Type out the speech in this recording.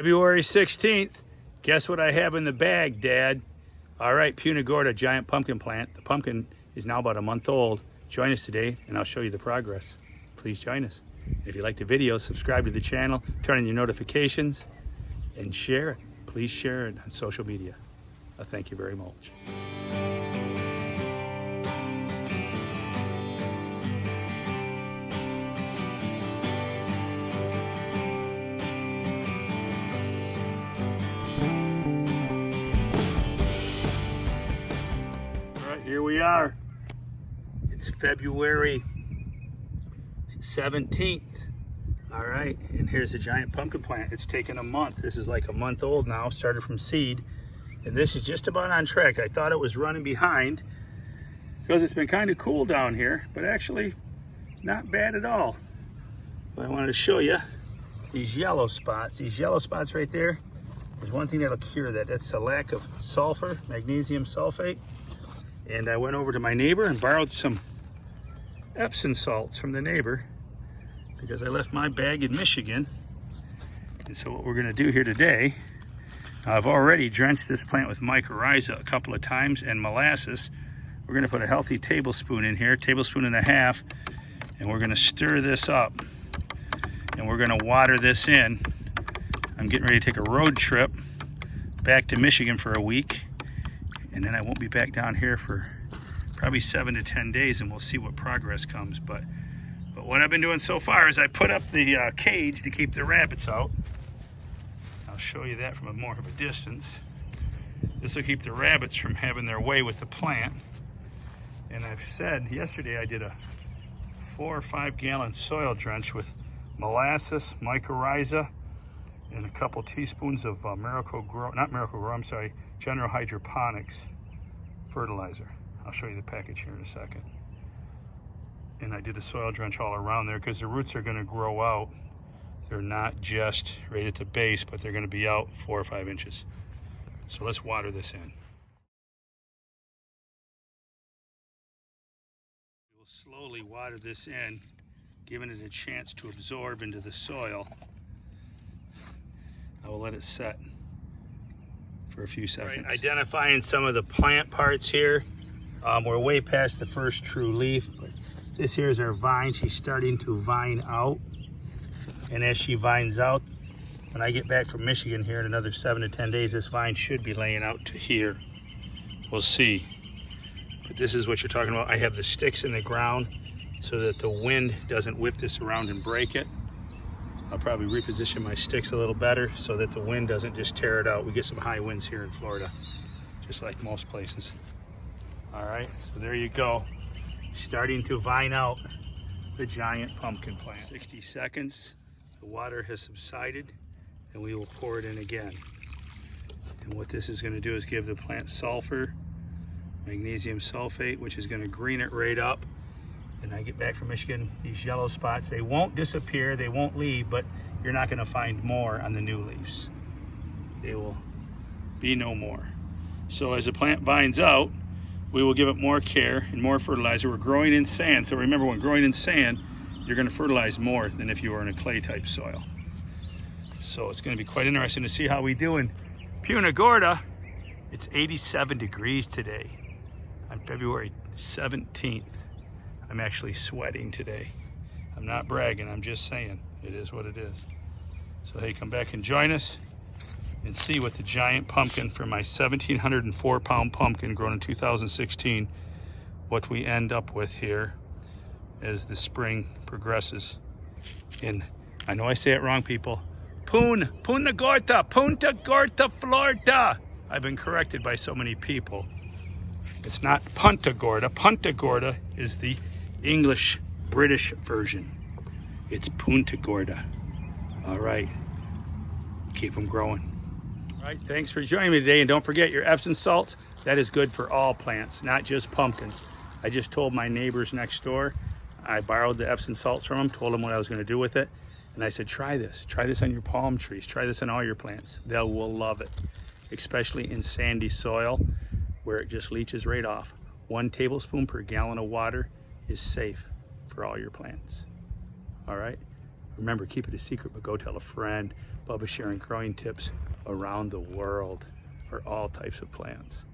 February 16th, guess what I have in the bag, Dad? All right, Punta Gorda giant pumpkin plant. The pumpkin is now about a month old. Join us today and I'll show you the progress. Please join us. If you like the video, subscribe to the channel, turn on your notifications, and share it. Please share it on social media. Thank you very much. Here we are. It's February 17th. All right, and here's a giant pumpkin plant. It's taken a month. This is like a month old now, started from seed. And this is just about on track. I thought it was running behind because it's been kind of cool down here, but actually not bad at all. But I wanted to show you these yellow spots. These yellow spots right there, there's one thing that'll cure that. That's a lack of sulfur, magnesium sulfate. And I went over to my neighbor and borrowed some Epsom salts from the neighbor because I left my bag in Michigan. And so what we're gonna do here today, I've already drenched this plant with mycorrhiza a couple of times and molasses. We're gonna put a healthy tablespoon in here, tablespoon and a half, and we're gonna stir this up and we're gonna water this in. I'm getting ready to take a road trip back to Michigan for a week. And then I won't be back down here for probably 7 to 10 days, and we'll see what progress comes. But what I've been doing so far is I put up the cage to keep the rabbits out. I'll show you that from a more of a distance. This will keep the rabbits from having their way with the plant. And I've said yesterday I did a 4 or 5 gallon soil drench with molasses, mycorrhiza, and a couple teaspoons of General Hydroponics fertilizer. I'll show you the package here in a second. And I did a soil drench all around there because the roots are gonna grow out. They're not just right at the base, but they're gonna be out 4 or 5 inches. So let's water this in. We'll slowly water this in, giving it a chance to absorb into the soil. I will let it set for a few seconds. Right, identifying some of the plant parts here. We're way past the first true leaf, but this here is our vine. She's starting to vine out. And as she vines out, when I get back from Michigan here in another 7 to 10 days, this vine should be laying out to here. We'll see. But this is what you're talking about. I have the sticks in the ground so that the wind doesn't whip this around and break it. I'll probably reposition my sticks a little better so that the wind doesn't just tear it out. We get some high winds here in Florida, just like most places. All right, so there you go. Starting to vine out the giant pumpkin plant. 60 seconds, the water has subsided, and we will pour it in again. And what this is gonna do is give the plant sulfur, magnesium sulfate, which is gonna green it right up. And I get back from Michigan, these yellow spots, they won't disappear, they won't leave, but you're not gonna find more on the new leaves. They will be no more. So as the plant vines out, we will give it more care and more fertilizer. We're growing in sand, so remember when growing in sand, you're gonna fertilize more than if you were in a clay type soil. So it's gonna be quite interesting to see how we do in Punta Gorda. It's 87 degrees today on February 17th. I'm actually sweating today. I'm not bragging, I'm just saying it is what it is. So hey, come back and join us and see what the giant pumpkin for my 1,704 pound pumpkin grown in 2016, what we end up with here as the spring progresses. And I know I say it wrong, people. Punta Gorda, Florida. I've been corrected by so many people. It's not Punta Gorda. Punta Gorda is the English British version. It's Punta Gorda. All right, keep them growing. All right, thanks for joining me today, and don't forget your Epsom salts. That is good for all plants, not just pumpkins. I just told my neighbors next door, I borrowed the Epsom salts from them, told them what I was going to do with it, and I said, try this on your palm trees, try this on all your plants. They will love it, especially in sandy soil where it just leaches right off. 1 tablespoon per gallon of water is safe for all your plants. All right, remember, keep it a secret, but go tell a friend. Bubba sharing growing tips around the world for all types of plants.